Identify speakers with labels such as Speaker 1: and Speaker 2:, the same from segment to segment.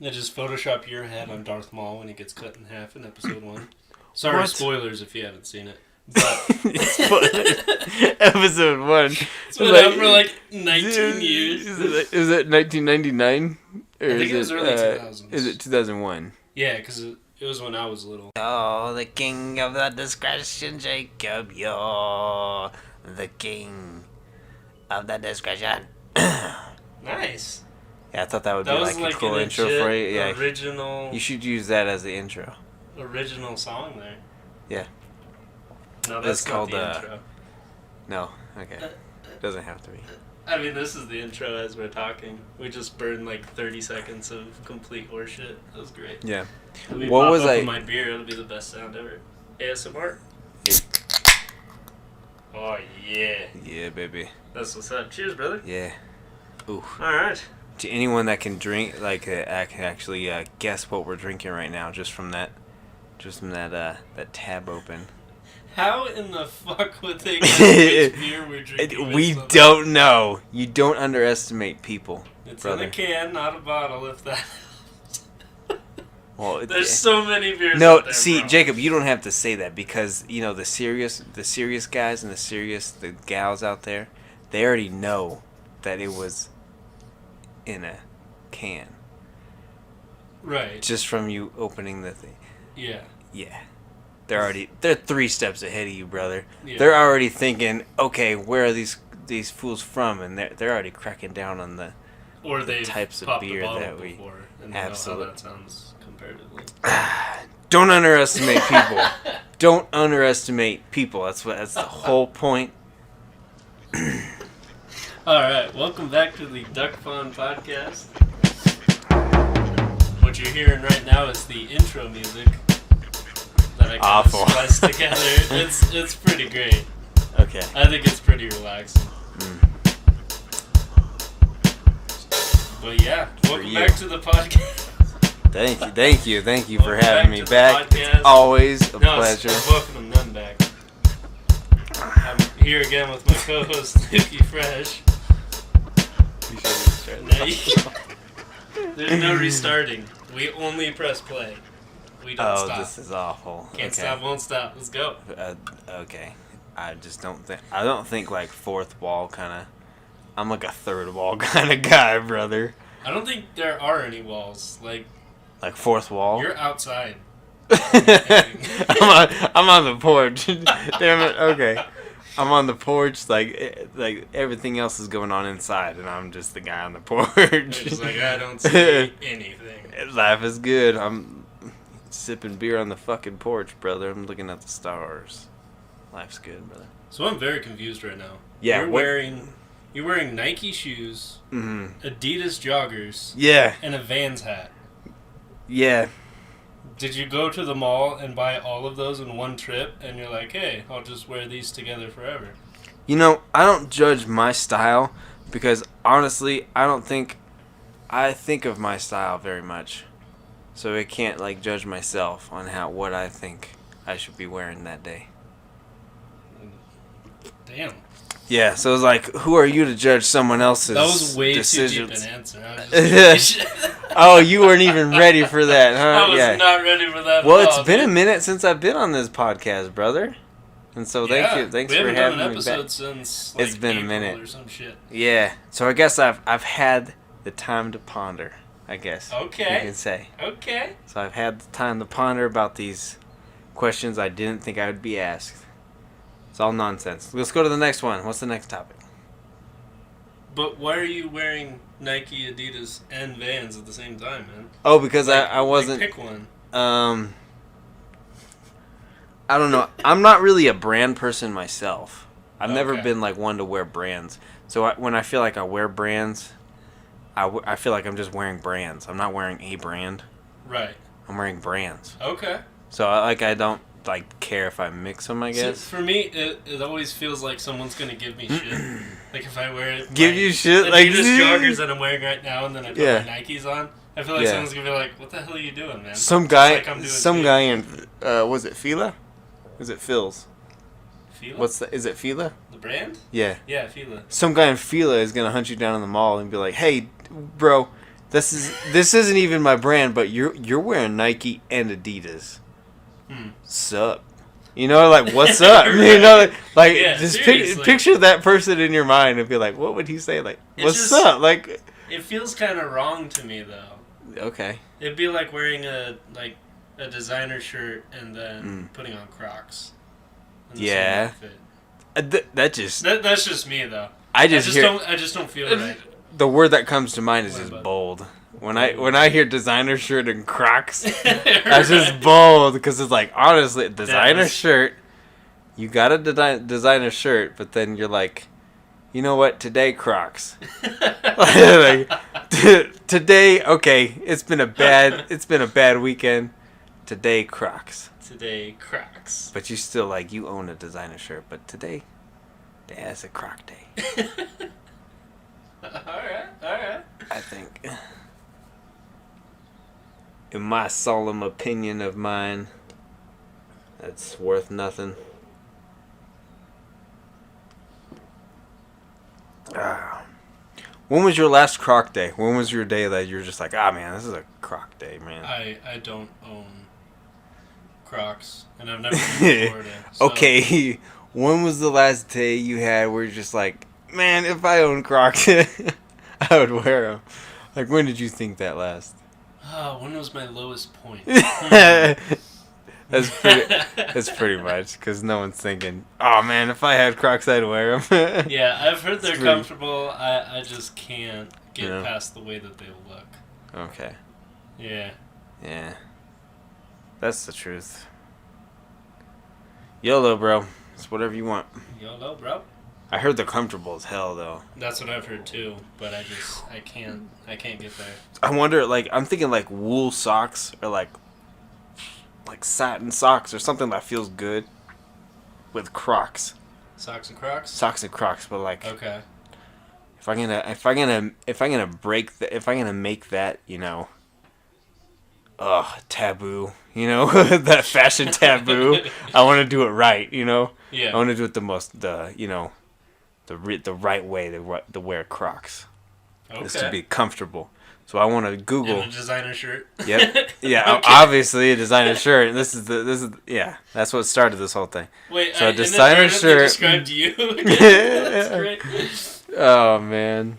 Speaker 1: They just Photoshop your head on Darth Maul when he gets cut in half in episode 1. Sorry,
Speaker 2: What?
Speaker 1: Spoilers if you haven't seen it. But
Speaker 2: Episode 1.
Speaker 1: it's been out for like 19 years.
Speaker 2: Is it 1999? Or
Speaker 1: I think it was early 2000s.
Speaker 2: Is it 2001?
Speaker 1: Yeah, because it was when I was little.
Speaker 2: Oh, the king of the discretion, Jacob. You're the king of the discretion.
Speaker 1: Nice.
Speaker 2: Yeah, I thought that would
Speaker 1: That
Speaker 2: be
Speaker 1: was
Speaker 2: like a
Speaker 1: like
Speaker 2: cool
Speaker 1: an
Speaker 2: intro for you. Yeah,
Speaker 1: original.
Speaker 2: you should use that as the intro.
Speaker 1: Original song there.
Speaker 2: Yeah.
Speaker 1: No, that's
Speaker 2: It's
Speaker 1: not
Speaker 2: called,
Speaker 1: the intro.
Speaker 2: No, okay. Doesn't have to be.
Speaker 1: I mean, this is the intro as we're talking. We just burned like 30 seconds of complete horseshit. That was great.
Speaker 2: Yeah.
Speaker 1: Let me
Speaker 2: What
Speaker 1: pop
Speaker 2: was
Speaker 1: up
Speaker 2: I-
Speaker 1: with my beer. It'll be the best sound ever. ASMR. Oh yeah.
Speaker 2: Yeah, baby.
Speaker 1: That's what's up. Cheers, brother.
Speaker 2: Yeah. Ooh.
Speaker 1: All right.
Speaker 2: To anyone that can drink, I can actually guess what we're drinking right now, just from that that tab open.
Speaker 1: How in the fuck would they guess which beer we're drinking?
Speaker 2: We don't know. You don't underestimate people.
Speaker 1: It's
Speaker 2: brother.
Speaker 1: in a can, not a bottle. If that.
Speaker 2: Well,
Speaker 1: There's so many beers.
Speaker 2: no.
Speaker 1: out there,
Speaker 2: See,
Speaker 1: bro.
Speaker 2: Jacob, you don't have to say that because the serious guys and the gals out there, they already know that it was in a can.
Speaker 1: Right.
Speaker 2: Just from you opening the thing.
Speaker 1: Yeah.
Speaker 2: Yeah. They're 3 steps ahead of you, brother.
Speaker 1: Yeah.
Speaker 2: They're already thinking, okay, where are these fools from? And they're already cracking down on the
Speaker 1: Or they
Speaker 2: types of
Speaker 1: popped
Speaker 2: beer
Speaker 1: a bottle
Speaker 2: that we
Speaker 1: before and
Speaker 2: absolutely-
Speaker 1: know how that sounds comparatively.
Speaker 2: Don't underestimate people. Don't underestimate people. That's the whole point.
Speaker 1: All right, welcome back to the Duck Pond Podcast. What you're hearing right now is the intro music that I kind of
Speaker 2: Awful.
Speaker 1: spliced together. It's pretty great.
Speaker 2: Okay.
Speaker 1: I think it's pretty relaxing. But yeah, welcome
Speaker 2: you.
Speaker 1: back to the podcast.
Speaker 2: Thank you for
Speaker 1: Welcome
Speaker 2: having
Speaker 1: back
Speaker 2: me
Speaker 1: to the
Speaker 2: back.
Speaker 1: podcast.
Speaker 2: It's always a
Speaker 1: No,
Speaker 2: pleasure.
Speaker 1: I'm welcoming them back. I'm here again with my co-host Nuki Fresh.
Speaker 2: You should restart
Speaker 1: There's no restarting. We only press play. We don't stop.
Speaker 2: this is awful.
Speaker 1: Can't
Speaker 2: Okay.
Speaker 1: stop, won't stop. Let's go.
Speaker 2: Okay. I don't think like fourth wall kind of. I'm like a third wall kind of guy, brother.
Speaker 1: I don't think there are any walls. Like
Speaker 2: Like fourth wall.
Speaker 1: you're outside.
Speaker 2: I'm on the porch. Damn it. Okay. I'm on the porch. Like everything else is going on inside, and I'm just the guy on the porch.
Speaker 1: It's like I don't see anything.
Speaker 2: Life is good. I'm sipping beer on the fucking porch, brother. I'm looking at the stars. Life's good, brother.
Speaker 1: So I'm very confused right now.
Speaker 2: Yeah,
Speaker 1: You're wearing Nike shoes,
Speaker 2: Mm-hmm.
Speaker 1: Adidas joggers,
Speaker 2: Yeah.
Speaker 1: and a Vans hat.
Speaker 2: Yeah.
Speaker 1: Did you go to the mall and buy all of those in one trip, and you're like, hey, I'll just wear these together forever?
Speaker 2: I don't judge my style because honestly, I think of my style very much. So I can't like judge myself on what I think I should be wearing that day.
Speaker 1: Damn.
Speaker 2: Yeah, so it's like, who are you to judge someone else's
Speaker 1: That was way
Speaker 2: decisions?
Speaker 1: too deep an answer. I was just
Speaker 2: Oh, you weren't even ready for that, huh?
Speaker 1: I was
Speaker 2: Yeah.
Speaker 1: not ready for that.
Speaker 2: Well,
Speaker 1: at
Speaker 2: it's
Speaker 1: all,
Speaker 2: been a
Speaker 1: dude.
Speaker 2: minute since I've been on this podcast, brother. And so thanks
Speaker 1: we
Speaker 2: for
Speaker 1: haven't
Speaker 2: having
Speaker 1: done an
Speaker 2: me
Speaker 1: episode
Speaker 2: back.
Speaker 1: since
Speaker 2: It's been a
Speaker 1: April
Speaker 2: minute.
Speaker 1: or some shit.
Speaker 2: Yeah. So I guess I've had the time to ponder, I guess.
Speaker 1: Okay.
Speaker 2: You can say.
Speaker 1: Okay.
Speaker 2: So I've had the time to ponder about these questions I didn't think I would be asked. It's all nonsense. Let's go to the next one. What's the next topic?
Speaker 1: But why are you wearing Nike, Adidas, and Vans at the same time, man?
Speaker 2: Oh, because I wasn't.
Speaker 1: Pick one.
Speaker 2: I don't know. I'm not really a brand person myself. I've never
Speaker 1: Okay.
Speaker 2: been like one to wear brands. So when I feel like I wear brands, I feel like I'm just wearing brands. I'm not wearing a brand.
Speaker 1: Right.
Speaker 2: I'm wearing brands.
Speaker 1: Okay.
Speaker 2: So I don't like care if I mix them, I
Speaker 1: So
Speaker 2: guess.
Speaker 1: for me, it always feels like someone's gonna give me shit. Like if I wear it,
Speaker 2: Give you shit?
Speaker 1: the
Speaker 2: Like,
Speaker 1: Adidas joggers that I'm wearing right now, and then I put
Speaker 2: Yeah.
Speaker 1: my Nikes on. I feel like
Speaker 2: Yeah.
Speaker 1: someone's gonna be like, "What the hell are you doing, man?"
Speaker 2: Some
Speaker 1: Just
Speaker 2: guy,
Speaker 1: like I'm doing shit.
Speaker 2: in was it Fila? Was it Phil's?
Speaker 1: Fila?
Speaker 2: Is it Fila?
Speaker 1: the brand?
Speaker 2: Yeah.
Speaker 1: Yeah, Fila.
Speaker 2: Some guy in Fila is gonna hunt you down in the mall and be like, "Hey, bro, This isn't even my brand, but you're wearing Nike and Adidas. Sup? You know, like, what's up?
Speaker 1: Right.
Speaker 2: You know, like
Speaker 1: Yeah,
Speaker 2: just
Speaker 1: seriously.
Speaker 2: picture that person in your mind and be like, what would he say? Like, what's up? Like,
Speaker 1: it feels kind of wrong to me though.
Speaker 2: Okay.
Speaker 1: It'd be like wearing a designer shirt and then putting on Crocs.
Speaker 2: Yeah. That's
Speaker 1: just me though.
Speaker 2: I just
Speaker 1: don't feel right.
Speaker 2: The word that comes to mind is just bold. When I hear designer shirt and Crocs, that's just bold because it's like, honestly, designer shirt. You got a designer shirt, but then you're like, you know what? Today Crocs. Like, today, okay, it's been a bad weekend. Today Crocs.
Speaker 1: Today Crocs.
Speaker 2: But you still like, you own a designer shirt, but today, it's a Croc day.
Speaker 1: Alright.
Speaker 2: I think. In my solemn opinion of mine, that's worth nothing. When was your last Croc day? When was your day that you're just like, man, this is a Croc day, man?
Speaker 1: I don't own Crocs, and I've never been to Florida. So.
Speaker 2: Okay, when was the last day you had where you're just like, man, if I owned Crocs, I would wear them? Like, when did you think that last?
Speaker 1: When was my lowest point?
Speaker 2: That's pretty much, because no one's thinking, oh man, if I had Crocs, I'd wear them.
Speaker 1: Yeah, I've heard they're comfortable. I just can't get past the way that they look.
Speaker 2: Okay.
Speaker 1: Yeah.
Speaker 2: Yeah. That's the truth. YOLO, bro. It's whatever you want.
Speaker 1: YOLO, bro.
Speaker 2: I heard they're comfortable as hell, though.
Speaker 1: That's what I've heard too, but I can't get there.
Speaker 2: I wonder, like, I'm thinking like wool socks or like satin socks or something that feels good with Crocs.
Speaker 1: Socks and Crocs.
Speaker 2: Socks and Crocs, but like,
Speaker 1: okay.
Speaker 2: If I'm gonna make that, you know, taboo, you know, that fashion taboo, I want to do it right, you know.
Speaker 1: Yeah.
Speaker 2: I want to do it the right way to wear Crocs.
Speaker 1: Okay.
Speaker 2: Is to be comfortable. So I want to Google.
Speaker 1: And a designer shirt.
Speaker 2: Yep. Yeah.
Speaker 1: Okay.
Speaker 2: Obviously a designer shirt. This is that's what started this whole thing.
Speaker 1: Wait.
Speaker 2: So a designer shirt.
Speaker 1: Described you. That's great.
Speaker 2: Oh man.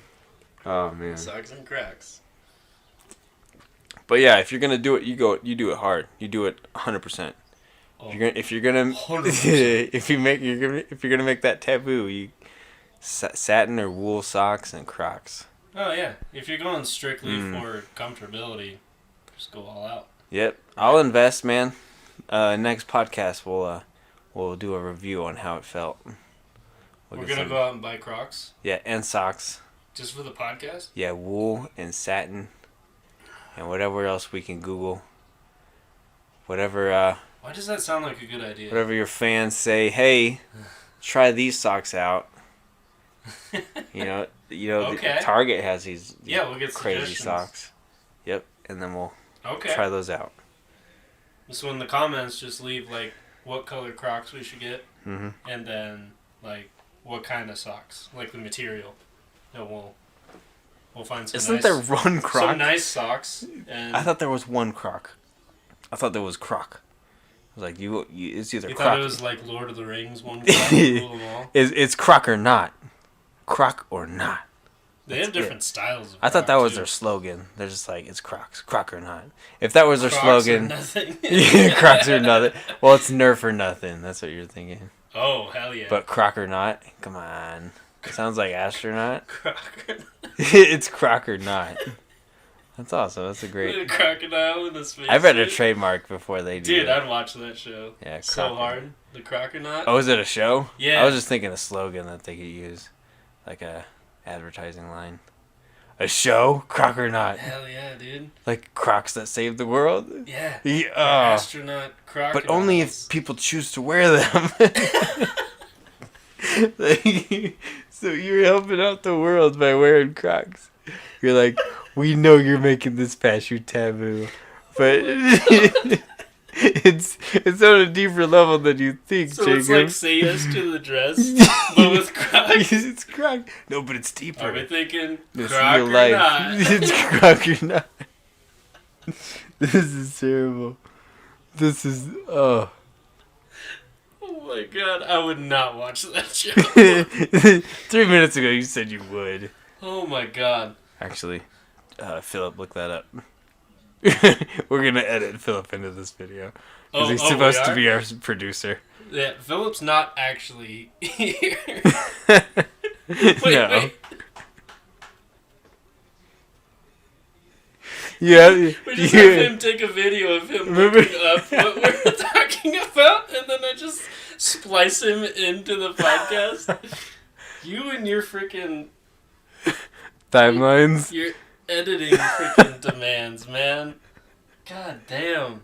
Speaker 1: Socks and Crocs.
Speaker 2: But yeah, if you're gonna do it, you do it hard. You do it 100%.
Speaker 1: Oh,
Speaker 2: if you're gonna
Speaker 1: 100%.
Speaker 2: you're gonna make that taboo, you satin or wool socks and Crocs.
Speaker 1: Oh yeah, if you're going strictly for comfortability, just go all out.
Speaker 2: Yep, I'll invest, man. Next podcast we'll do a review on how it felt.
Speaker 1: We're gonna go out and buy Crocs.
Speaker 2: Yeah, and socks.
Speaker 1: Just for the podcast.
Speaker 2: Yeah, wool and satin, and whatever else we can Google. Whatever.
Speaker 1: Why does that sound like a good idea?
Speaker 2: Whatever your fans say, hey, try these socks out.
Speaker 1: Okay.
Speaker 2: Target has these
Speaker 1: we'll get
Speaker 2: crazy socks. Yep, and then we'll try those out.
Speaker 1: So in the comments, just leave like what color Crocs we should get, and then like what kind of socks, like the material, and we'll find some.
Speaker 2: Isn't there one Croc?
Speaker 1: Some nice socks. And
Speaker 2: I thought there was one Croc. I thought there was Croc. I was like, it's either
Speaker 1: you
Speaker 2: Croc.
Speaker 1: thought it was like Lord of the Rings, one Croc rule them all.
Speaker 2: It's Croc or not. Croc or not.
Speaker 1: They have different styles of
Speaker 2: I thought that was
Speaker 1: too.
Speaker 2: their slogan. They're just like, it's Crocs. Croc or not. If that was their
Speaker 1: Crocs
Speaker 2: slogan.
Speaker 1: Or nothing.
Speaker 2: Yeah, Crocs or nothing. Well, it's Nerf or nothing. That's what you're thinking.
Speaker 1: Oh, hell yeah.
Speaker 2: But Croc or not? Come on. It sounds like astronaut.
Speaker 1: Croc or not.
Speaker 2: It's Croc or not. That's awesome. That's a great.
Speaker 1: A crocodile in the space.
Speaker 2: I bet a trademark before they do.
Speaker 1: Dude,
Speaker 2: that.
Speaker 1: I'd watch that show.
Speaker 2: Yeah,
Speaker 1: so hard. The Croconaut.
Speaker 2: Oh, is it a show?
Speaker 1: Yeah.
Speaker 2: I was just thinking a slogan that they could use, like a advertising line. A show, Croc or not?
Speaker 1: Hell yeah, dude.
Speaker 2: Like Crocs that save the world.
Speaker 1: Yeah.
Speaker 2: Astronaut
Speaker 1: Croc.
Speaker 2: But only if people choose to wear them. So you're helping out the world by wearing Crocs. You're like, we know you're making this past you taboo, but It's on a deeper level than you think,
Speaker 1: So
Speaker 2: Jacob.
Speaker 1: it's like Say Yes to the Dress, but with Crocs.
Speaker 2: It's Croc. No, but it's deeper.
Speaker 1: Are we thinking
Speaker 2: It's
Speaker 1: Croc
Speaker 2: real
Speaker 1: or
Speaker 2: life.
Speaker 1: not?
Speaker 2: It's Croc or not. This is terrible. This is
Speaker 1: Oh my god, I would not watch that show.
Speaker 2: 3 minutes ago you said you would.
Speaker 1: Oh my god.
Speaker 2: Actually, Philip, look that up. We're gonna edit Philip into this video because he's supposed to be our producer.
Speaker 1: Yeah, Philip's not actually here.
Speaker 2: Wait. Yeah,
Speaker 1: we just have him take a video of him looking up what we're talking about, and then I just splice him into the podcast. You and your freaking
Speaker 2: timelines.
Speaker 1: Your editing freaking demands, man. God damn,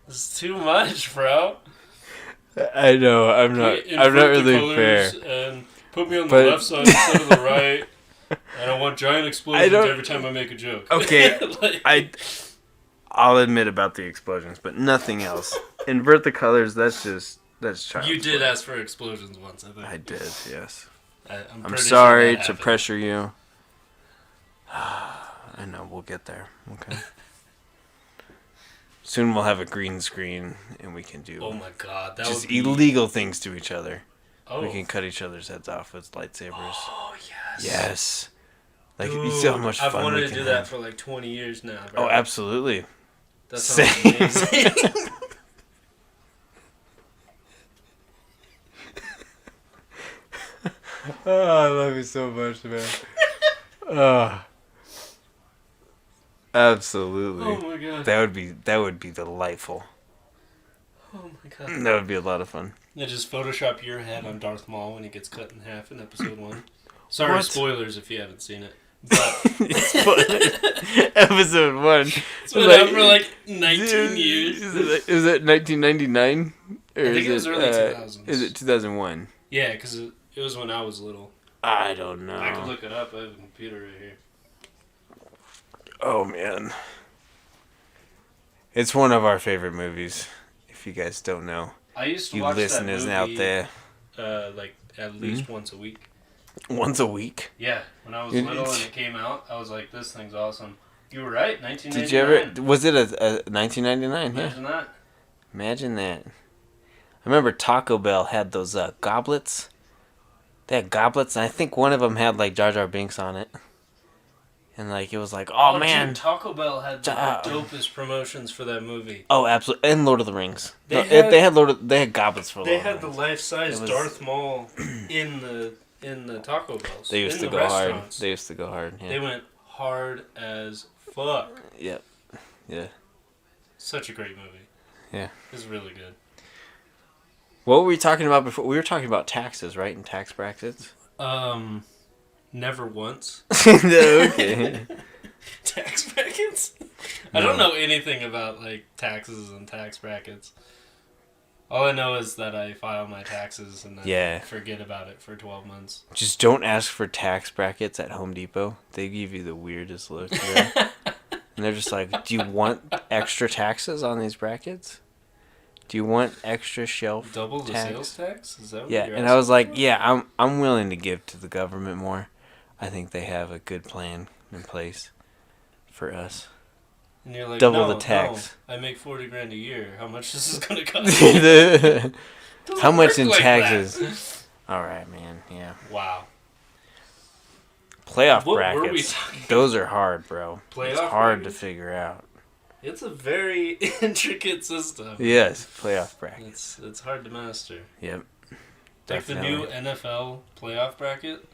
Speaker 1: this is too much, bro.
Speaker 2: I know. I'm not really fair.
Speaker 1: And put me on the left side instead of the right. And I want giant explosions every time I make a joke.
Speaker 2: Okay, I'll admit about the explosions, but nothing else. Invert the colors. That's child's
Speaker 1: You did
Speaker 2: play.
Speaker 1: ask for explosions once, I think.
Speaker 2: I did. Yes.
Speaker 1: I'm
Speaker 2: sorry
Speaker 1: sure
Speaker 2: to pressure you. I know we'll get there. Okay. Soon we'll have a green screen and we can do.
Speaker 1: Oh my god, that
Speaker 2: just
Speaker 1: would be
Speaker 2: illegal things to each other.
Speaker 1: Oh.
Speaker 2: We can cut each other's heads off with lightsabers.
Speaker 1: Oh yes.
Speaker 2: Yes. Like
Speaker 1: Dude,
Speaker 2: you see how much fun
Speaker 1: I've wanted
Speaker 2: we
Speaker 1: to
Speaker 2: can
Speaker 1: do
Speaker 2: have.
Speaker 1: that for like 20 years now, bro.
Speaker 2: Oh, absolutely.
Speaker 1: That sounds amazing.
Speaker 2: Oh, I love you so much, man. Oh. Absolutely.
Speaker 1: Oh my god.
Speaker 2: That would be delightful.
Speaker 1: Oh my god.
Speaker 2: That would be a lot of fun.
Speaker 1: Yeah, just Photoshop your head on Darth Maul when he gets cut in half in episode 1. Sorry,
Speaker 2: What?
Speaker 1: Spoilers if you haven't seen it. But
Speaker 2: Episode 1.
Speaker 1: It's been out for like 19 years.
Speaker 2: Is it 1999? Or
Speaker 1: I think it was early 2000s.
Speaker 2: Is it 2001?
Speaker 1: Yeah, because it was when I was little.
Speaker 2: I don't know.
Speaker 1: I can look it up. I have a computer right here.
Speaker 2: Oh, man. It's one of our favorite movies, if you guys don't know.
Speaker 1: I used to
Speaker 2: You
Speaker 1: watch that
Speaker 2: listeners
Speaker 1: movie,
Speaker 2: out there.
Speaker 1: like at least once a week.
Speaker 2: Once a week?
Speaker 1: Yeah, when I was little and it came out, I was like, "This thing's awesome." You were right, 1999.
Speaker 2: Did you ever? Was it a 1999?
Speaker 1: Imagine that.
Speaker 2: Imagine that. I remember Taco Bell had those goblets. They had goblets, and I think one of them had like Jar Jar Binks on it. And like it was like, oh man,
Speaker 1: dude, Taco Bell had the dopest promotions for that movie.
Speaker 2: Oh, absolutely, and Lord of the Rings. They had goblets for.
Speaker 1: They had the life-size Darth Maul in the Taco Bells.
Speaker 2: They used to go hard. They used to go hard. Yeah.
Speaker 1: They went hard as fuck.
Speaker 2: Yep. Yeah.
Speaker 1: Such a great movie.
Speaker 2: Yeah.
Speaker 1: It's really good.
Speaker 2: What were we talking about before? We were talking about taxes, right? And tax brackets.
Speaker 1: Never once.
Speaker 2: Okay.
Speaker 1: Tax brackets? No. I don't know anything about like taxes and tax brackets. All I know is that I file my taxes and then forget about it for 12 months.
Speaker 2: Just don't ask for tax brackets at Home Depot. They give you the weirdest look. And they're just like, do you want extra taxes on these brackets? Do you want extra shelf
Speaker 1: Double the
Speaker 2: tax?
Speaker 1: Sales tax? Is that what
Speaker 2: Yeah,
Speaker 1: you're
Speaker 2: and I was like,
Speaker 1: for?
Speaker 2: yeah, I'm willing to give to the government more. I think they have a good plan in place for us.
Speaker 1: And you're like,
Speaker 2: double the tax.
Speaker 1: No, I make $40,000 a year. How much is this gonna cost?
Speaker 2: How much in
Speaker 1: like
Speaker 2: taxes? All right, man. Yeah.
Speaker 1: Wow.
Speaker 2: Playoff
Speaker 1: What
Speaker 2: brackets.
Speaker 1: were we talking
Speaker 2: Those are hard, bro. It's hard
Speaker 1: brackets?
Speaker 2: to figure out.
Speaker 1: It's a very intricate system.
Speaker 2: Yes, playoff brackets.
Speaker 1: It's hard to master.
Speaker 2: Yep.
Speaker 1: Like the new NFL playoff bracket.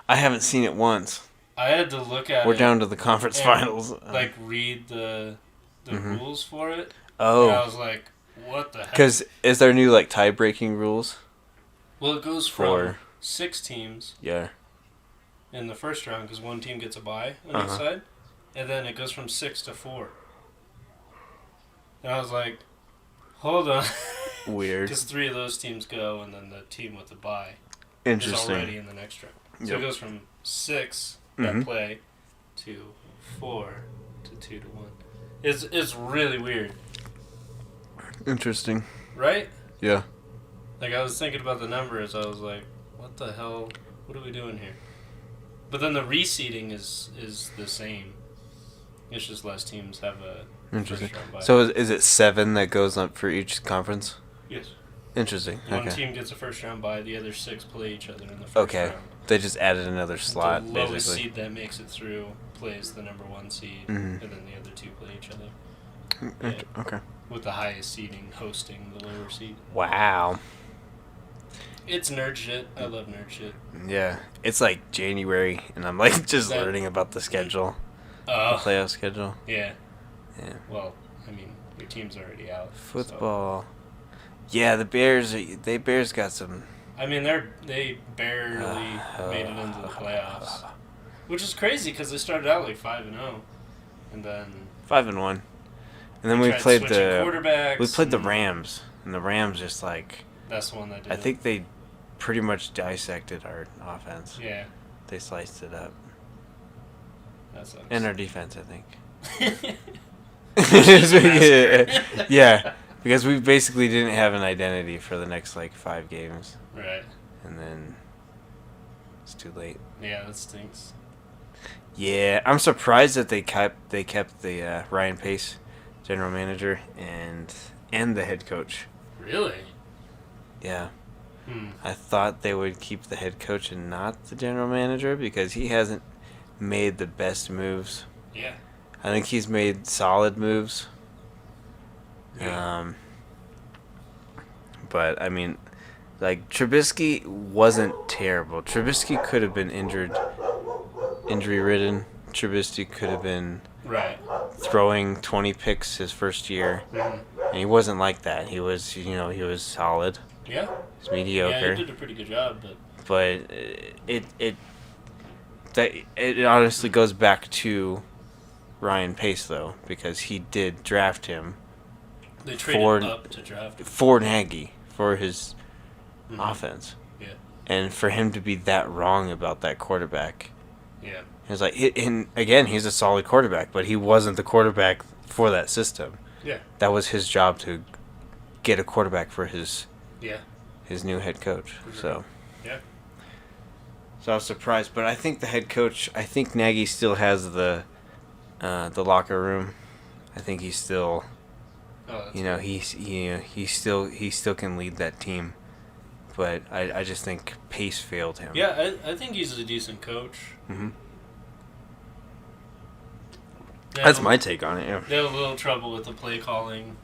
Speaker 2: I haven't seen it once.
Speaker 1: I had to look at it.
Speaker 2: We're down to the conference finals.
Speaker 1: Like read the rules for it.
Speaker 2: Oh.
Speaker 1: And I was like, what the heck?
Speaker 2: Because is there new like tie-breaking rules?
Speaker 1: Well, it goes from 6 teams.
Speaker 2: Yeah.
Speaker 1: In the first round, because one team gets a bye on each side, and then it goes from 6 to 4. And I was like, hold on.
Speaker 2: Weird.
Speaker 1: Because 3 of those teams go, and then the team with the bye is already in the next round. So it goes from 6 that play to 4 to 2 to 1. It's really weird.
Speaker 2: Interesting.
Speaker 1: Right?
Speaker 2: Yeah.
Speaker 1: Like, I was thinking about the numbers. I was like, what the hell? What are we doing here? But then the reseeding is the same. It's just less teams have a
Speaker 2: Interesting.
Speaker 1: first round bye.
Speaker 2: So is it 7 that goes up for each conference?
Speaker 1: Yes.
Speaker 2: Interesting.
Speaker 1: One
Speaker 2: Okay.
Speaker 1: team gets a first round bye. The other 6 play each other in the first
Speaker 2: Okay.
Speaker 1: round.
Speaker 2: They just added another slot,
Speaker 1: The lowest
Speaker 2: basically.
Speaker 1: seed that makes it through plays the number 1 seed,
Speaker 2: Mhm.
Speaker 1: and then the other 2 play each other. Yeah.
Speaker 2: Okay.
Speaker 1: With the highest seeding hosting the lower seed.
Speaker 2: Wow.
Speaker 1: It's nerd shit. I love nerd shit.
Speaker 2: Yeah. It's like January, and I'm like just
Speaker 1: That-
Speaker 2: learning about the schedule. The
Speaker 1: Oh.
Speaker 2: playoff schedule.
Speaker 1: Yeah.
Speaker 2: Yeah.
Speaker 1: Well, I mean, your team's already out.
Speaker 2: Football. Yeah, the Bears. They Bears got some.
Speaker 1: So. I mean, they barely made it into the playoffs, which is crazy because they started out like 5-0, and then
Speaker 2: 5-1, and then
Speaker 1: they
Speaker 2: we
Speaker 1: tried
Speaker 2: played
Speaker 1: switching quarterbacks.
Speaker 2: we played the
Speaker 1: and
Speaker 2: Rams, and the Rams just like.
Speaker 1: That's the one that did.
Speaker 2: I think they pretty much dissected our offense.
Speaker 1: Yeah,
Speaker 2: They sliced it up,
Speaker 1: that sucks.
Speaker 2: and our defense, I think.
Speaker 1: Yeah.
Speaker 2: Yeah, because we basically didn't have an identity for the next like 5 games,
Speaker 1: Right.
Speaker 2: and then it's too late.
Speaker 1: Yeah, that stinks.
Speaker 2: Yeah, I'm surprised that they kept the Ryan Pace, general manager, and the head coach.
Speaker 1: Really?
Speaker 2: Yeah,
Speaker 1: Hmm.
Speaker 2: I thought they would keep the head coach and not the general manager because he hasn't made the best moves.
Speaker 1: Yeah.
Speaker 2: I think he's made solid moves.
Speaker 1: Yeah.
Speaker 2: But I mean, like Trubisky wasn't terrible. Trubisky could have been injury ridden. Trubisky could have been
Speaker 1: Right.
Speaker 2: throwing 20 picks his first year,
Speaker 1: Mhm.
Speaker 2: and he wasn't like that. He was, he was solid.
Speaker 1: Yeah.
Speaker 2: He's mediocre.
Speaker 1: Yeah, he did a pretty good job, but
Speaker 2: But it honestly goes back to Ryan Pace though, because he did draft him
Speaker 1: they traded
Speaker 2: Ford-
Speaker 1: up to draft him.
Speaker 2: for Nagy for his
Speaker 1: Mhm.
Speaker 2: offense,
Speaker 1: Yeah.
Speaker 2: and for him to be that wrong about that quarterback,
Speaker 1: Yeah.
Speaker 2: it's like, and again, he's a solid quarterback, but he wasn't the quarterback for that system.
Speaker 1: Yeah.
Speaker 2: That was his job to get a quarterback for his
Speaker 1: Yeah.
Speaker 2: new head coach. So.
Speaker 1: Yeah.
Speaker 2: So I was surprised, but I think the head coach, I think Nagy still has the locker room. I think he's still,
Speaker 1: Oh, that's
Speaker 2: he still can lead that team. But I just think Pace failed him.
Speaker 1: Yeah, I think he's a decent coach.
Speaker 2: Hmm.
Speaker 1: They
Speaker 2: That's
Speaker 1: had
Speaker 2: my take on it. Yeah.
Speaker 1: They had a little trouble with the play calling,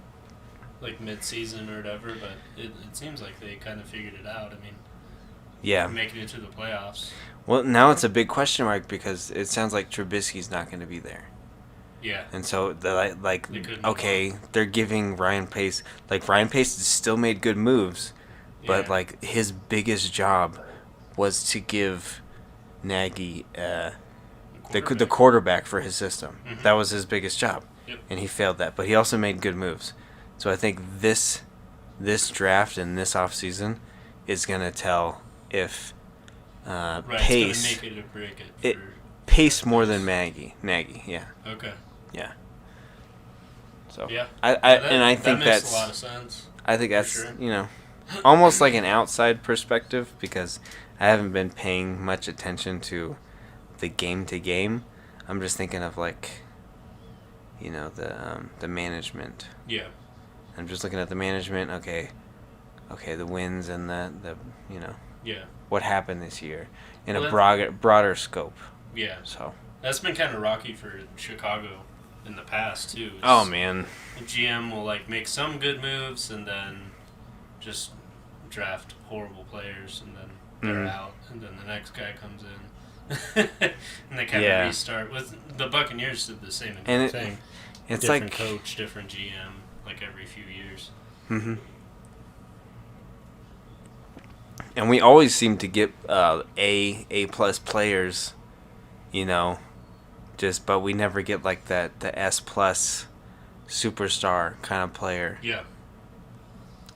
Speaker 1: like mid-season or whatever, but it seems like they kind of figured it out. I mean,
Speaker 2: Yeah.
Speaker 1: making it to the playoffs.
Speaker 2: Well, now it's a big question mark because it sounds like Trubisky's not going to be there.
Speaker 1: Yeah.
Speaker 2: And so,
Speaker 1: They couldn't
Speaker 2: okay, they're giving Ryan Pace, Ryan Pace has still made good moves, but,
Speaker 1: Yeah.
Speaker 2: his biggest job was to give Nagy the quarterback for his system.
Speaker 1: Mhm.
Speaker 2: That was his biggest job.
Speaker 1: Yep.
Speaker 2: And he failed that. But he also made good moves. So I think this draft and this offseason is going to tell if
Speaker 1: Right,
Speaker 2: Pace...
Speaker 1: it's gonna make it or break it.
Speaker 2: Pace more than Nagy, yeah.
Speaker 1: Okay.
Speaker 2: Yeah. So
Speaker 1: Yeah.
Speaker 2: I
Speaker 1: That
Speaker 2: think
Speaker 1: makes
Speaker 2: that's
Speaker 1: a lot of sense.
Speaker 2: I think that's
Speaker 1: sure.
Speaker 2: Almost like an outside perspective because I haven't been paying much attention to the game to game. I'm just thinking of the management.
Speaker 1: Yeah.
Speaker 2: I'm just looking at the management. Okay, the wins and the
Speaker 1: Yeah.
Speaker 2: what happened this year in
Speaker 1: Well,
Speaker 2: a broader scope.
Speaker 1: Yeah.
Speaker 2: So.
Speaker 1: That's been kind of rocky for Chicago in the past too.
Speaker 2: Oh man.
Speaker 1: The GM will make some good moves and then just draft horrible players and then they're out and then the next guy comes in and they kind of restart. With the Buccaneers did the same thing.
Speaker 2: It's
Speaker 1: different
Speaker 2: like
Speaker 1: coach, different GM, every few years.
Speaker 2: Mm-hmm. And we always seem to get A+ players, but we never get the S+ superstar kind of player.
Speaker 1: Yeah.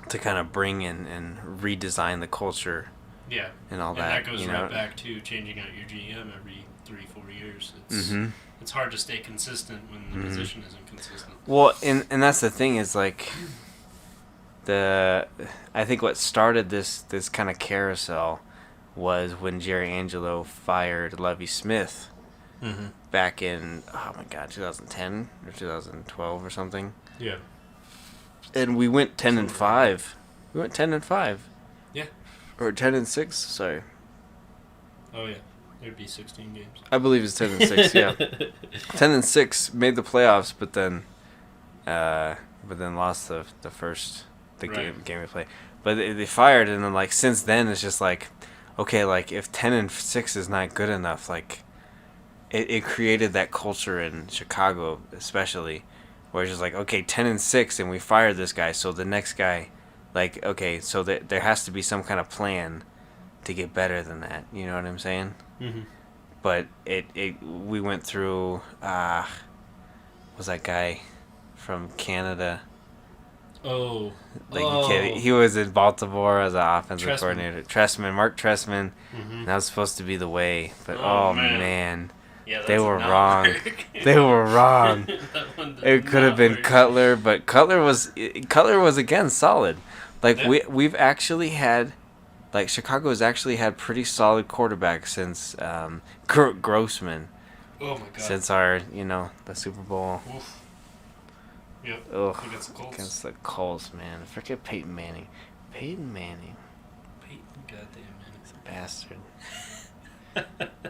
Speaker 2: To kind of bring in and redesign the culture.
Speaker 1: Yeah.
Speaker 2: And all
Speaker 1: and
Speaker 2: that.
Speaker 1: that goes right back to changing out your GM every 3-4 years. It's hard to stay consistent when the position isn't consistent.
Speaker 2: Well, and that's the thing is I think what started this kind of carousel was when Jerry Angelo fired Lovie Smith back in 2010 or 2012 or something.
Speaker 1: Yeah.
Speaker 2: And we went 10-5. We went 10-5.
Speaker 1: Yeah.
Speaker 2: Or 10-6. Sorry.
Speaker 1: Oh yeah. There'd be 16 games.
Speaker 2: I believe it's 10-6. Yeah. 10-6 made the playoffs, but then lost the first game we played. But they fired, and then like since then it's just like, okay, like if 10-6 is not good enough, like it created that culture in Chicago especially, where it's just like, okay, 10-6 and we fired this guy, so the next guy, like, okay, so there has to be some kind of plan to get better than that. You know what I'm saying?
Speaker 1: Mm-hmm.
Speaker 2: But we went through was that guy from Canada?
Speaker 1: Oh,
Speaker 2: he was in Baltimore as an offensive coordinator. Mark Trestman.
Speaker 1: Mm-hmm.
Speaker 2: That was supposed to be the way, but oh man.
Speaker 1: Yeah,
Speaker 2: they were wrong. They were wrong. It could have been Cutler, but Cutler was again solid. Like we've actually had, like Chicago has actually had pretty solid quarterbacks since Grossman.
Speaker 1: Oh my god.
Speaker 2: Since our the Super Bowl.
Speaker 1: Oof. Yep.
Speaker 2: Ugh.
Speaker 1: Against
Speaker 2: the Colts, man. Forget Peyton Manning. Peyton Manning.
Speaker 1: Goddamn Manning.
Speaker 2: He's a bastard.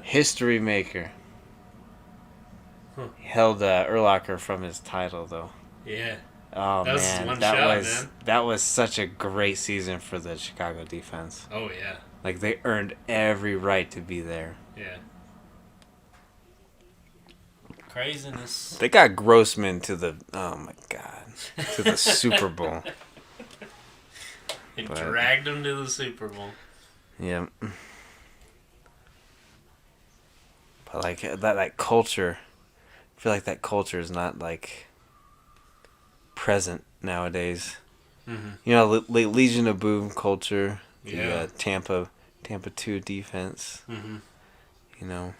Speaker 2: History maker.
Speaker 1: Huh.
Speaker 2: He held Urlacher from his title, though.
Speaker 1: Yeah.
Speaker 2: Oh,
Speaker 1: that
Speaker 2: man.
Speaker 1: Was man.
Speaker 2: That was such a great season for the Chicago defense.
Speaker 1: Oh, yeah.
Speaker 2: Like, they earned every right to be there.
Speaker 1: Yeah. Craziness.
Speaker 2: They got Grossman to the, oh my God, to the Super Bowl.
Speaker 1: They dragged him to the Super Bowl.
Speaker 2: Yeah. But, like, that culture, I feel like that culture is not, like, present nowadays.
Speaker 1: Mm-hmm.
Speaker 2: You know, Legion of Boom culture,
Speaker 1: the
Speaker 2: Tampa 2 defense.
Speaker 1: Mm-hmm.
Speaker 2: You know.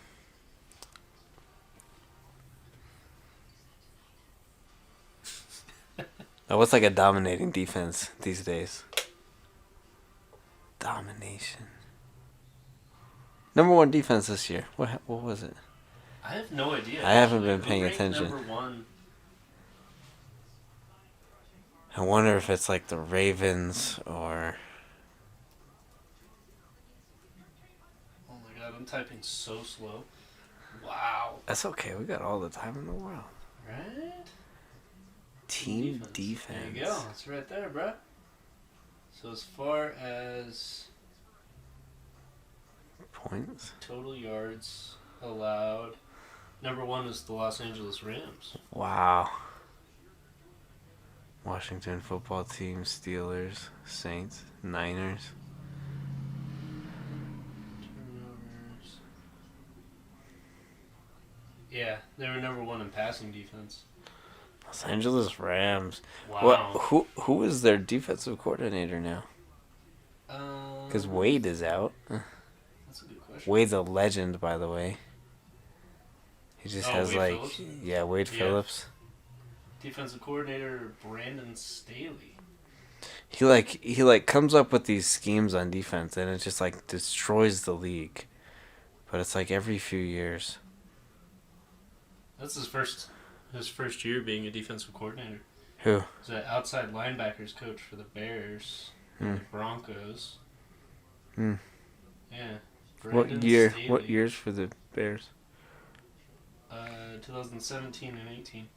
Speaker 2: Now, what's like a dominating defense these days? Domination. Number 1 defense this year. What was it?
Speaker 1: I have no idea.
Speaker 2: I haven't been paying attention.
Speaker 1: Number 1.
Speaker 2: I wonder if it's like the Ravens or...
Speaker 1: Oh my god, I'm typing so slow. Wow.
Speaker 2: That's okay. We got all the time in the world.
Speaker 1: Right?
Speaker 2: Team defense.
Speaker 1: There you go. It's right there, bro. So as far as...
Speaker 2: points?
Speaker 1: Total yards allowed. Number 1 is the Los Angeles Rams.
Speaker 2: Wow. Washington football team, Steelers, Saints, Niners.
Speaker 1: Turnovers. Yeah, they were number 1 in passing defense.
Speaker 2: Los Angeles Rams.
Speaker 1: Wow.
Speaker 2: Who is their defensive coordinator now? Because Wade is out.
Speaker 1: That's a good question.
Speaker 2: Wade's a legend, by the way. He just has
Speaker 1: Wade
Speaker 2: like,
Speaker 1: Phillips?
Speaker 2: Wade Phillips.
Speaker 1: Defensive coordinator Brandon Staley.
Speaker 2: He comes up with these schemes on defense, and it just like destroys the league. But it's like every few years.
Speaker 1: That's his first year being a defensive coordinator.
Speaker 2: Who?
Speaker 1: He's an outside linebackers coach for the Bears, the Broncos. Yeah.
Speaker 2: What year?
Speaker 1: Staley.
Speaker 2: What years for the Bears?
Speaker 1: 2017 and 18.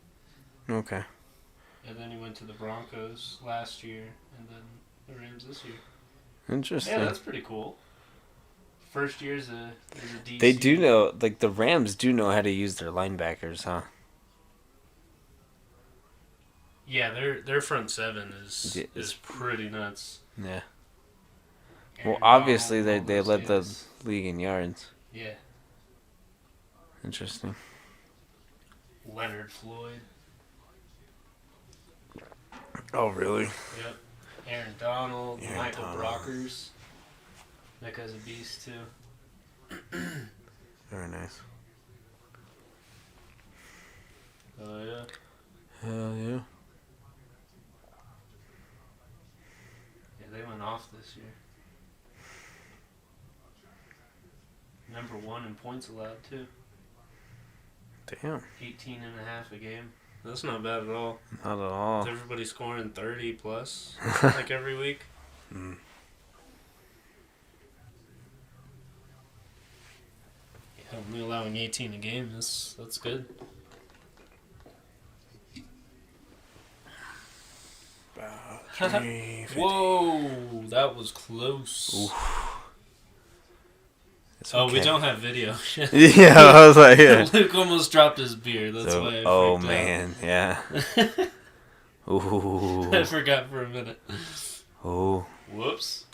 Speaker 2: Okay.
Speaker 1: And then he went to the Broncos last year, and then the Rams this year.
Speaker 2: Interesting.
Speaker 1: Yeah, that's pretty cool. First year as a DC.
Speaker 2: They do know, like the Rams do know how to use their linebackers, huh?
Speaker 1: Yeah, their front seven is pretty nuts.
Speaker 2: Yeah.
Speaker 1: Aaron
Speaker 2: Well, obviously
Speaker 1: Donald,
Speaker 2: they led the
Speaker 1: guys.
Speaker 2: league in yards.
Speaker 1: Yeah.
Speaker 2: Interesting.
Speaker 1: Leonard Floyd.
Speaker 2: Oh, really?
Speaker 1: Yep. Aaron Donald.
Speaker 2: Aaron
Speaker 1: Michael
Speaker 2: Donald.
Speaker 1: Brockers. That guy's a beast too.
Speaker 2: Very nice.
Speaker 1: Oh yeah.
Speaker 2: Hell yeah.
Speaker 1: off this year. Number 1 in points allowed, too.
Speaker 2: Damn.
Speaker 1: 18.5 a game. That's not bad at all.
Speaker 2: Not at all.
Speaker 1: Is everybody scoring 30 plus like every week?
Speaker 2: Mm.
Speaker 1: Yeah, only allowing 18 a game. That's good. Whoa, that was close.
Speaker 2: Oof.
Speaker 1: Oh, we don't have video.
Speaker 2: Yeah, I was like, yeah.
Speaker 1: Luke almost dropped his beer. That's why.
Speaker 2: Oh man, yeah. Ooh.
Speaker 1: I forgot for a minute.
Speaker 2: Oh.
Speaker 1: Whoops.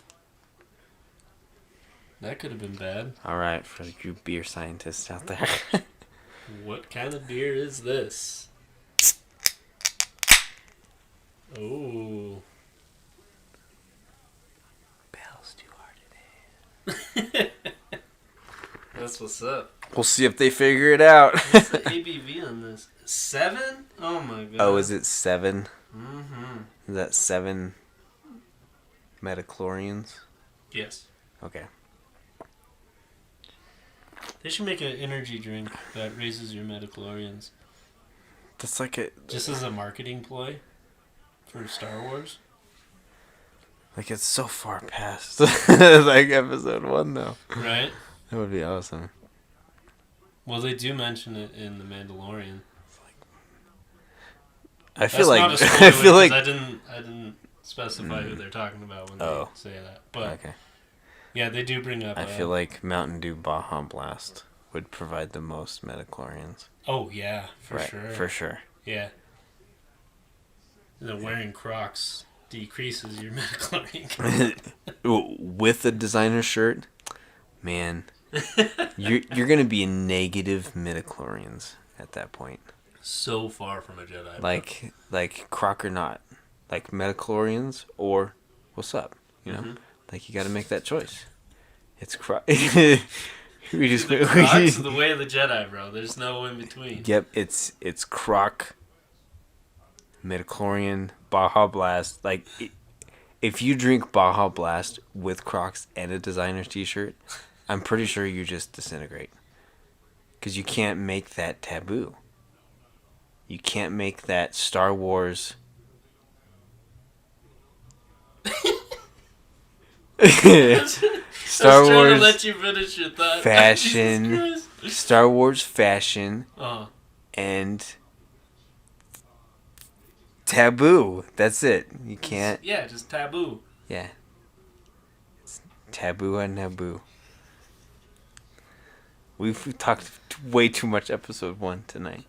Speaker 1: That could have been bad.
Speaker 2: All right, for you beer scientists out there.
Speaker 1: What kind of beer is this? Oh.
Speaker 2: Bell's too hard
Speaker 1: today. That's what's up.
Speaker 2: We'll see if they figure it out.
Speaker 1: What's the ABV on this? 7? Oh my god.
Speaker 2: Oh, is it 7?
Speaker 1: Mm-hmm.
Speaker 2: Is that 7 metachlorians?
Speaker 1: Yes.
Speaker 2: Okay.
Speaker 1: They should make an energy drink that raises your metachlorians.
Speaker 2: That's like a...
Speaker 1: Just as a marketing ploy for Star Wars.
Speaker 2: Like, it's so far past, like, episode 1, though.
Speaker 1: Right?
Speaker 2: That would be awesome.
Speaker 1: Well, they do mention it in The Mandalorian.
Speaker 2: I feel
Speaker 1: That's
Speaker 2: like...
Speaker 1: not a spoiler,
Speaker 2: I feel like...
Speaker 1: I didn't specify who they're talking about when they say that. But,
Speaker 2: okay.
Speaker 1: yeah, they do bring up...
Speaker 2: I feel like Mountain Dew Baja Blast would provide the most metachlorians.
Speaker 1: Oh, yeah, for
Speaker 2: right,
Speaker 1: sure.
Speaker 2: For sure.
Speaker 1: Yeah. Wearing Crocs decreases your metachlorian.
Speaker 2: With a designer shirt, man, you're gonna be in negative midichlorians at that point.
Speaker 1: So far from a Jedi.
Speaker 2: Like Croc or not, like metachlorians or what's up, you know? Like you got to make that choice. It's Croc. Crocs
Speaker 1: the way of the Jedi, bro. There's no in between.
Speaker 2: Yep, it's Croc, midichlorian, Baja Blast. Like, if you drink Baja Blast with Crocs and a designer's t-shirt, I'm pretty sure you just disintegrate. Because you can't make that taboo. You can't make that Star Wars... Star Wars
Speaker 1: to let you finish your thought.
Speaker 2: Fashion, Star Wars fashion, and taboo. That's it. You can't.
Speaker 1: Yeah, just taboo.
Speaker 2: Yeah. It's taboo and Naboo. We've talked way too much episode 1 tonight,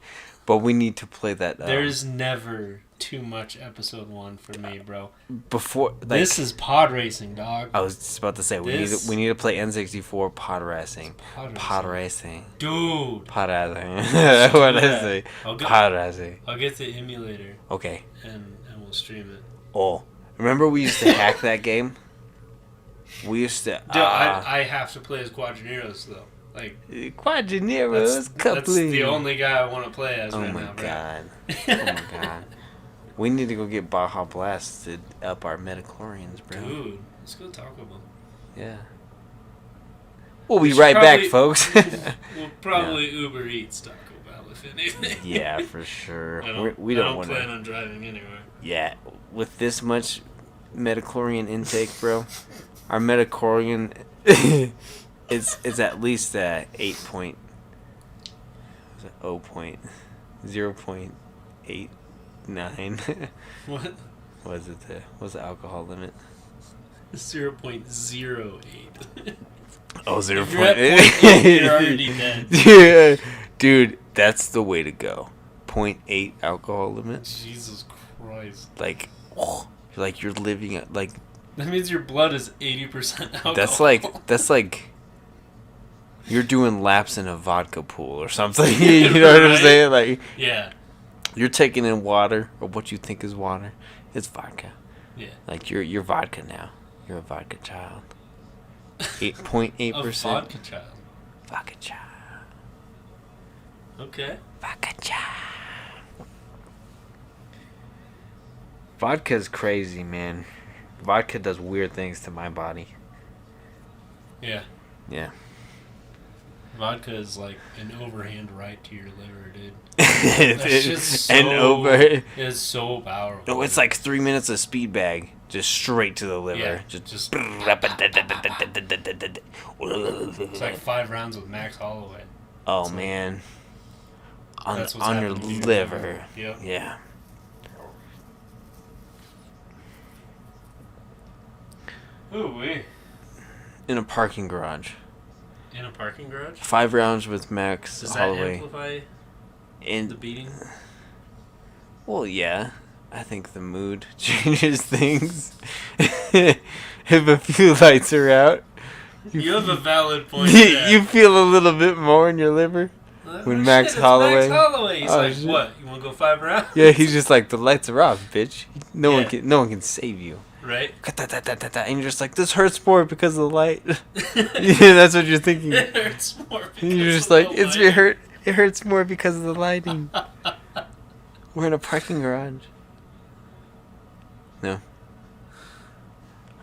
Speaker 2: but we need to play that.
Speaker 1: There's never too much episode 1 for me, bro.
Speaker 2: Before
Speaker 1: this is pod racing, dog.
Speaker 2: I was just about to say we need to play N64 pod racing. Pod racing.
Speaker 1: Dude.
Speaker 2: Pod racing. What did I say? Pod racing.
Speaker 1: I'll get the emulator.
Speaker 2: Okay.
Speaker 1: And we'll stream it.
Speaker 2: Oh, remember we used to hack that game? We used to.
Speaker 1: Dude, I have to play as Quadrineros though. Like
Speaker 2: Quadrineros,
Speaker 1: that's the only guy I want to play as right now, bro.
Speaker 2: Oh my god. We need to go get Baja Blast to up our metachlorians, bro.
Speaker 1: Dude, let's go Taco Bell.
Speaker 2: Yeah. We'll be right back, folks.
Speaker 1: We'll probably Uber Eats Taco Bell, if anything.
Speaker 2: Yeah, for sure.
Speaker 1: We don't plan on driving anywhere.
Speaker 2: Yeah, with this much metachlorian intake, bro, our metachlorian is at least 0.8.
Speaker 1: What?
Speaker 2: What's the alcohol limit?
Speaker 1: 0.08.
Speaker 2: Oh, 0.8.
Speaker 1: If you're at 0.8, you're already dead.
Speaker 2: Yeah, dude, that's the way to go. 0.8 alcohol limit.
Speaker 1: Jesus Christ.
Speaker 2: Like you're living like.
Speaker 1: That means your blood is 80% alcohol.
Speaker 2: That's like. You're doing laps in a vodka pool or something. You know what I'm saying? Like.
Speaker 1: Yeah.
Speaker 2: You're taking in water, or what you think is water. It's vodka.
Speaker 1: Yeah.
Speaker 2: Like, you're vodka now. You're a vodka child. 8.8%.
Speaker 1: A vodka child.
Speaker 2: Vodka child.
Speaker 1: Okay.
Speaker 2: Vodka child. Vodka's crazy, man. Vodka does weird things to my body.
Speaker 1: Yeah.
Speaker 2: Yeah.
Speaker 1: Vodka is like an overhand right to your liver, dude.
Speaker 2: It's
Speaker 1: just so, it's so powerful.
Speaker 2: No, it's like 3 minutes of speed bag, just straight to the liver.
Speaker 1: Yeah, just it's like 5 rounds with Max Holloway.
Speaker 2: Oh
Speaker 1: so,
Speaker 2: man,
Speaker 1: on
Speaker 2: your liver.
Speaker 1: Yep.
Speaker 2: Yeah.
Speaker 1: Ooh wee.
Speaker 2: In a parking garage.
Speaker 1: In a parking garage?
Speaker 2: 5 rounds with Max Holloway.
Speaker 1: Does that amplify the beating?
Speaker 2: Well, yeah. I think the mood changes things. If a few lights are out.
Speaker 1: You have a valid point there.
Speaker 2: You feel a little bit more in your liver. When Max Holloway.
Speaker 1: Max Holloway. He's like,
Speaker 2: shit.
Speaker 1: what? You want to go 5 rounds?
Speaker 2: Yeah, he's just like, the lights are off, bitch. No one can save you.
Speaker 1: Right?
Speaker 2: And you're just like, this hurts more because of the light. Yeah, that's what you're thinking.
Speaker 1: It hurts more because
Speaker 2: You're just
Speaker 1: of
Speaker 2: like,
Speaker 1: the
Speaker 2: it hurts more because of the lighting. We're in a parking garage. No.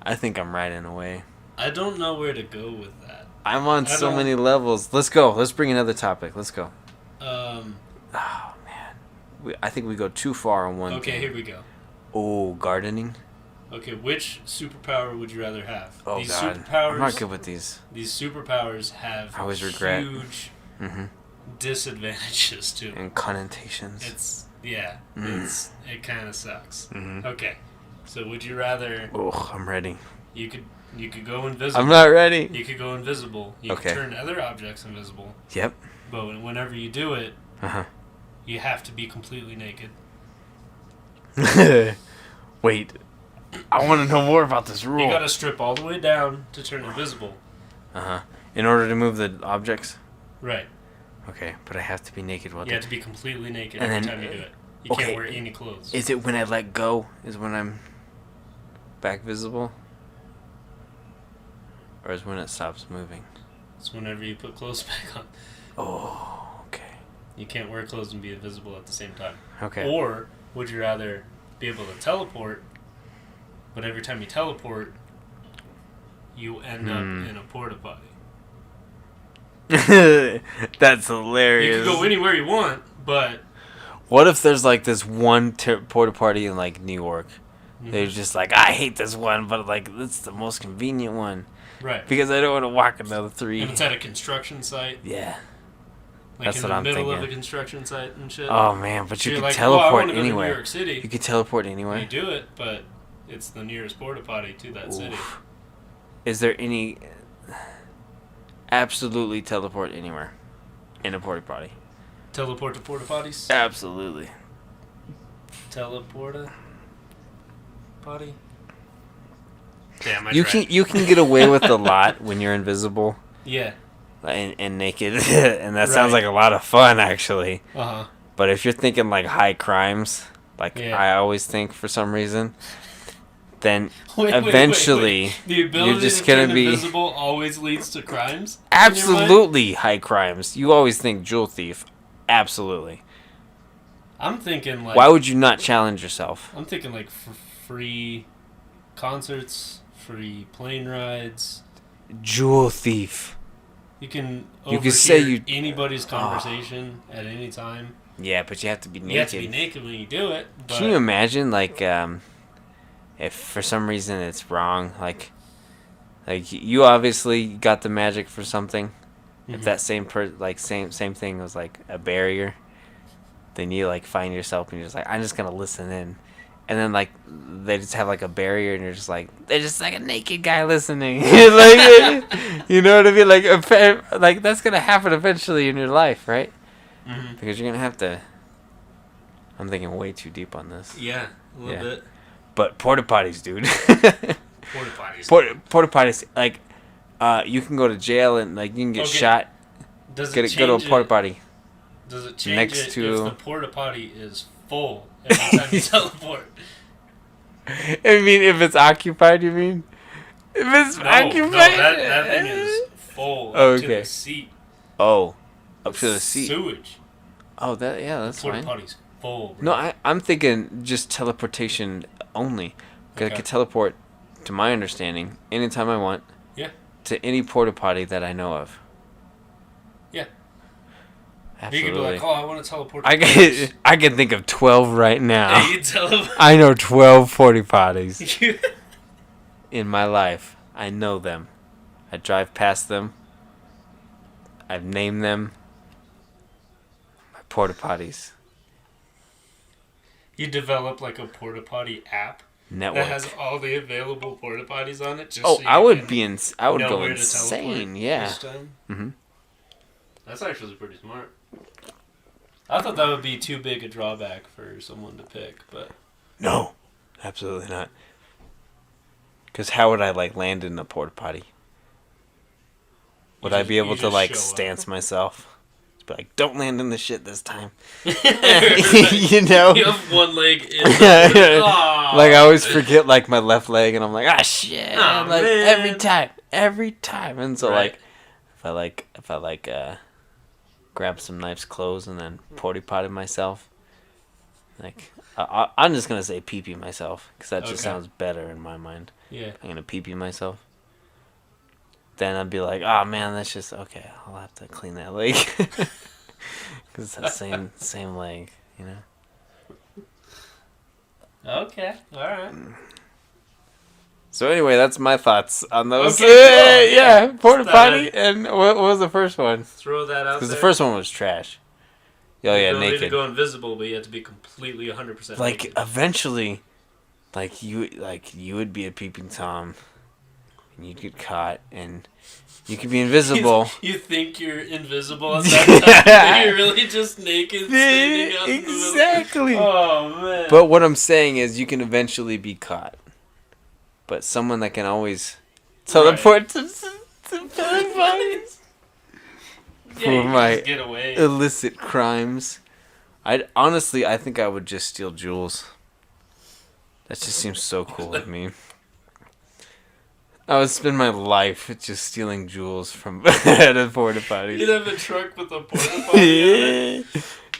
Speaker 2: I think I'm right in a way.
Speaker 1: I don't know where to go with that.
Speaker 2: I'm on so many levels. Let's go. Let's bring another topic. Let's go. Oh, man. I think we go too far on one thing.
Speaker 1: Okay, here we go.
Speaker 2: Oh, gardening?
Speaker 1: Okay, which superpower would you rather have?
Speaker 2: Oh,
Speaker 1: these
Speaker 2: God.
Speaker 1: Superpowers,
Speaker 2: I'm not good with these.
Speaker 1: These superpowers have
Speaker 2: I always regret.
Speaker 1: huge disadvantages to them.
Speaker 2: And connotations.
Speaker 1: It kind of sucks.
Speaker 2: Mm-hmm.
Speaker 1: Okay, so would you rather...
Speaker 2: Oh, I'm ready.
Speaker 1: You could go invisible.
Speaker 2: I'm not ready.
Speaker 1: You could go invisible. You could turn other objects invisible.
Speaker 2: Yep.
Speaker 1: But whenever you do it, you have to be completely naked.
Speaker 2: Wait. I want to know more about this rule.
Speaker 1: You gotta strip all the way down to turn invisible.
Speaker 2: In order to move the objects?
Speaker 1: Right.
Speaker 2: Okay, but I have to be naked while
Speaker 1: You have to be completely naked
Speaker 2: and
Speaker 1: every
Speaker 2: then,
Speaker 1: time you do it. You can't wear any clothes.
Speaker 2: Is it when I let go is when I'm back visible? Or is when it stops moving?
Speaker 1: It's whenever you put clothes back on.
Speaker 2: Oh, okay.
Speaker 1: You can't wear clothes and be invisible at the same time.
Speaker 2: Okay.
Speaker 1: Or would you rather be able to teleport, but every time you teleport, you end up in a porta potty?
Speaker 2: That's hilarious.
Speaker 1: You can go anywhere you want, but...
Speaker 2: What if there's like this one porta potty in like New York? They're just like, I hate this one, but like, it's the most convenient one.
Speaker 1: Right.
Speaker 2: Because I don't want to walk another 3.
Speaker 1: And it's at a construction site.
Speaker 2: Yeah.
Speaker 1: Like
Speaker 2: That's
Speaker 1: in
Speaker 2: what
Speaker 1: the
Speaker 2: I'm
Speaker 1: middle
Speaker 2: thinking.
Speaker 1: of a construction site and shit.
Speaker 2: Oh man, but you
Speaker 1: You're
Speaker 2: can
Speaker 1: like,
Speaker 2: teleport
Speaker 1: I want to go
Speaker 2: anywhere.
Speaker 1: to New York City.
Speaker 2: You can teleport anywhere.
Speaker 1: You do it, but it's the nearest porta potty to that city.
Speaker 2: Is there any... Absolutely teleport anywhere in a porta potty?
Speaker 1: Teleport to porta potties?
Speaker 2: Absolutely.
Speaker 1: Teleporta potty? Damn,
Speaker 2: You can get away with a lot when you're invisible.
Speaker 1: Yeah.
Speaker 2: And naked, and that sounds like a lot of fun, actually. But if you're thinking like high crimes, like I always think for some reason, then eventually
Speaker 1: wait. The ability
Speaker 2: you're just
Speaker 1: to
Speaker 2: gonna
Speaker 1: turn
Speaker 2: be
Speaker 1: invisible always leads to crimes.
Speaker 2: Absolutely high crimes. You always think jewel thief. Absolutely.
Speaker 1: I'm thinking like.
Speaker 2: Why would you not challenge yourself?
Speaker 1: I'm thinking like free concerts, free plane rides.
Speaker 2: Jewel thief.
Speaker 1: You can
Speaker 2: say
Speaker 1: anybody's conversation at any time.
Speaker 2: Yeah, but you have to be naked.
Speaker 1: You have to be naked when you do it. But
Speaker 2: can you imagine, like, if for some reason it's wrong, like you obviously got the magic for something. If that same thing was like a barrier, then you like find yourself and you're just like, I'm just gonna listen in. And then, like, they just have, like, a barrier, and you're just like, they're just, like, a naked guy listening. Like, you know what I mean? Like, that's going to happen eventually in your life, right? Because you're going to have to... I'm thinking way too deep on this.
Speaker 1: Yeah, a little bit.
Speaker 2: But porta potties, dude.
Speaker 1: Porta potties.
Speaker 2: Porta potties, like, you can go to jail and, like, you can get shot.
Speaker 1: Does it change
Speaker 2: go to a porta potty.
Speaker 1: Does it change
Speaker 2: next
Speaker 1: it
Speaker 2: to...
Speaker 1: if the porta potty is full every time you teleport?
Speaker 2: I mean, if it's occupied, you mean? If it's occupied?
Speaker 1: No, that thing is full up to the seat.
Speaker 2: Oh, up to the seat.
Speaker 1: Sewage.
Speaker 2: Oh, that's
Speaker 1: porta
Speaker 2: fine.
Speaker 1: Porta potty's full, bro.
Speaker 2: No, I'm thinking just teleportation only. Because I could teleport to my understanding, anytime I want.
Speaker 1: Yeah.
Speaker 2: To any porta potty that I know of.
Speaker 1: Yeah.
Speaker 2: Absolutely.
Speaker 1: You could be like, I want to teleport.
Speaker 2: I can think of 12 right now.
Speaker 1: Yeah, you teleport.
Speaker 2: I know 12 porta potties in my life. I know them. I drive past them. I've named them. My porta potties.
Speaker 1: You develop like a porta potty app
Speaker 2: Network.
Speaker 1: that has all the available porta potties on it. Just so
Speaker 2: I would
Speaker 1: I
Speaker 2: would go insane. Yeah.
Speaker 1: Mm-hmm. That's actually pretty smart. I thought that would be too big a drawback for someone to pick, but
Speaker 2: no, absolutely not. Because how would I land in a porta potty? Would I be able to stance myself? Be like, don't land in the shit this time. You know?
Speaker 1: You have one leg in.
Speaker 2: I always forget my left leg, and I'm like, shit.
Speaker 1: Man.
Speaker 2: Every time. And so
Speaker 1: right.
Speaker 2: if I grab some nice clothes and then potty myself, I'm just gonna say pee myself because that just sounds better in my mind.
Speaker 1: Yeah.
Speaker 2: I'm gonna pee myself. Then I'd be like, oh man, that's just okay. I'll have to clean that leg because it's the same leg, you know.
Speaker 1: Okay, all right.
Speaker 2: So anyway, that's my thoughts on those.
Speaker 1: Okay, cool.
Speaker 2: Yeah, porta potty. And what was the first one?
Speaker 1: Throw that out.
Speaker 2: Because the first one was trash. Oh yeah, naked.
Speaker 1: To go invisible, but you have to be completely 100% naked.
Speaker 2: Eventually, you would be a peeping tom. And you'd get caught, and you could be invisible.
Speaker 1: You think you're invisible at that time, you're really just naked, standing out in the middle.
Speaker 2: Exactly.
Speaker 1: Oh, man.
Speaker 2: But what I'm saying is you can eventually be caught. But someone that can always teleport to bodies for my
Speaker 1: get away.
Speaker 2: illicit crimes. I think I would just steal jewels. That just seems so cool with me. I would spend my life just stealing jewels from at a porta potty.
Speaker 1: You'd have a truck with a porta potty on it.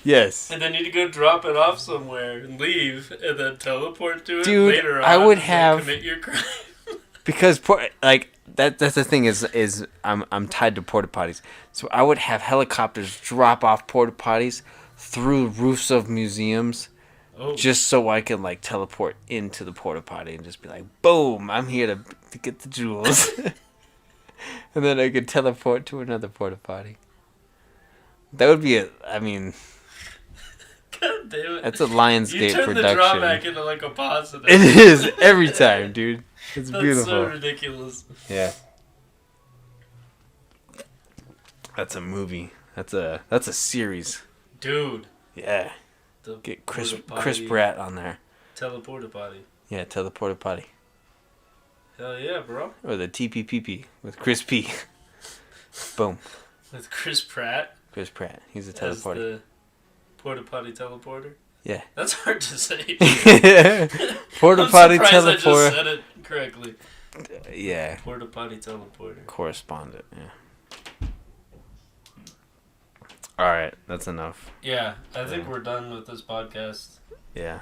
Speaker 2: Yes.
Speaker 1: And then you'd go drop it off somewhere and leave, and then teleport to it later on.
Speaker 2: I would
Speaker 1: have commit your crime.
Speaker 2: Because that's the thing is I'm tied to porta potties, so I would have helicopters drop off porta potties through roofs of museums. Oh. Just so I can teleport into the porta potty and just be like, boom, I'm here to get the jewels. And then I could teleport to another porta potty. That would be God damn it. That's a Lionsgate production. You turn the
Speaker 1: drawback into a positive.
Speaker 2: It is every time, dude. It's beautiful.
Speaker 1: That's so ridiculous.
Speaker 2: Yeah. That's a movie. That's a series.
Speaker 1: Dude.
Speaker 2: Yeah. Get Chris Pratt on there.
Speaker 1: Teleporta potty.
Speaker 2: Yeah, teleporta potty.
Speaker 1: Hell yeah, bro.
Speaker 2: Or the TPPP with Chris P. Boom.
Speaker 1: With Chris Pratt?
Speaker 2: Chris Pratt. He's a teleporter.
Speaker 1: The porta potty teleporter?
Speaker 2: Yeah.
Speaker 1: That's hard to say.
Speaker 2: Porta potty teleporter.
Speaker 1: I just said it correctly.
Speaker 2: Yeah.
Speaker 1: Porta potty teleporter.
Speaker 2: Correspondent, yeah. Alright, that's enough.
Speaker 1: Yeah, I think we're done with this podcast.
Speaker 2: Yeah.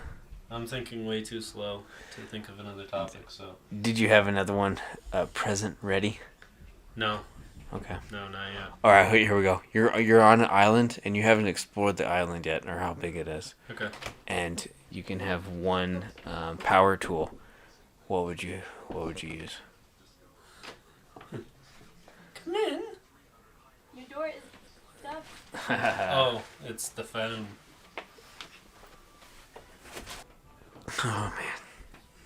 Speaker 1: I'm thinking way too slow to think of another topic, so...
Speaker 2: Did you have another one present ready?
Speaker 1: No.
Speaker 2: Okay.
Speaker 1: No, not yet.
Speaker 2: Alright, here we go. You're on an island, and you haven't explored the island yet, or how big it is.
Speaker 1: Okay.
Speaker 2: And you can have one power tool. What would you use?
Speaker 1: Come in.
Speaker 3: Your door is...
Speaker 1: Oh, it's the phone.
Speaker 2: Oh, man.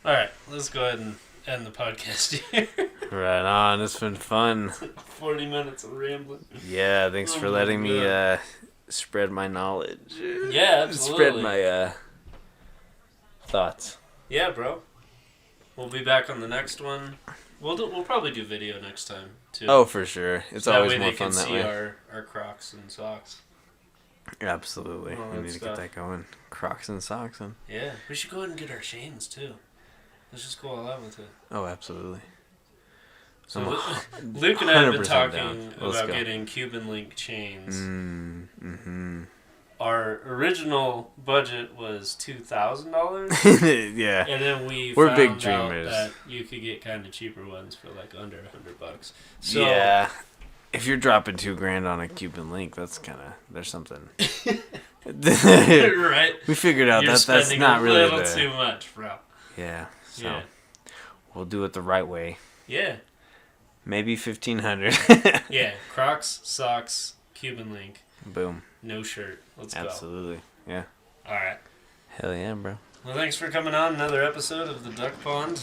Speaker 1: Alright, let's go ahead and end the podcast here.
Speaker 2: Right on. It's been fun.
Speaker 1: 40 minutes of rambling.
Speaker 2: Yeah, thanks for letting me spread my knowledge.
Speaker 1: Yeah, absolutely.
Speaker 2: Spread my thoughts.
Speaker 1: Yeah, bro. We'll be back on the next one. We'll probably do video next time too.
Speaker 2: Oh, for sure. It's always more fun that way.
Speaker 1: That way they can see our Crocs and socks.
Speaker 2: Absolutely. We need to get that going. Crocs and socks.
Speaker 1: Yeah, we should go ahead and get our chains too. Let's just go all out with it.
Speaker 2: Oh, absolutely.
Speaker 1: So Luke and I have been talking about getting Cuban link chains. our original budget was $2,000.
Speaker 2: Yeah.
Speaker 1: And then we're
Speaker 2: We're big
Speaker 1: out
Speaker 2: dreamers.
Speaker 1: that you could get kind of cheaper ones for like under $100. So,
Speaker 2: yeah. If you're dropping $2,000 on a Cuban link, that's kind of there's something.
Speaker 1: right.
Speaker 2: We figured out
Speaker 1: You're
Speaker 2: that's
Speaker 1: spending
Speaker 2: not
Speaker 1: a
Speaker 2: really
Speaker 1: little
Speaker 2: the,
Speaker 1: too much, bro.
Speaker 2: Yeah. So
Speaker 1: Yeah.
Speaker 2: we'll do it the right way.
Speaker 1: Yeah.
Speaker 2: Maybe $1,500.
Speaker 1: Yeah. Crocs, socks, Cuban link,
Speaker 2: Boom.
Speaker 1: no shirt. Let's go.
Speaker 2: Absolutely. Yeah.
Speaker 1: All right.
Speaker 2: Hell yeah, bro.
Speaker 1: Well, thanks for coming on another episode of the Duck Pond.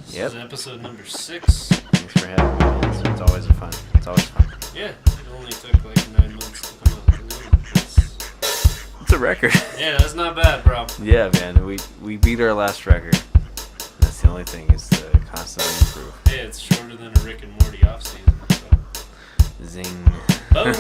Speaker 1: This
Speaker 2: Yep.
Speaker 1: is episode number 6.
Speaker 2: Thanks for having me. It's always fun. It's always fun.
Speaker 1: Yeah, it only took like 9 months to come up with
Speaker 2: It's a record.
Speaker 1: Yeah, that's not bad, bro.
Speaker 2: Yeah, man. We beat our last record. That's the only thing is to constantly improve.
Speaker 1: Hey, it's shorter than a Rick and Morty off season. So.
Speaker 2: Zing.
Speaker 1: Boom!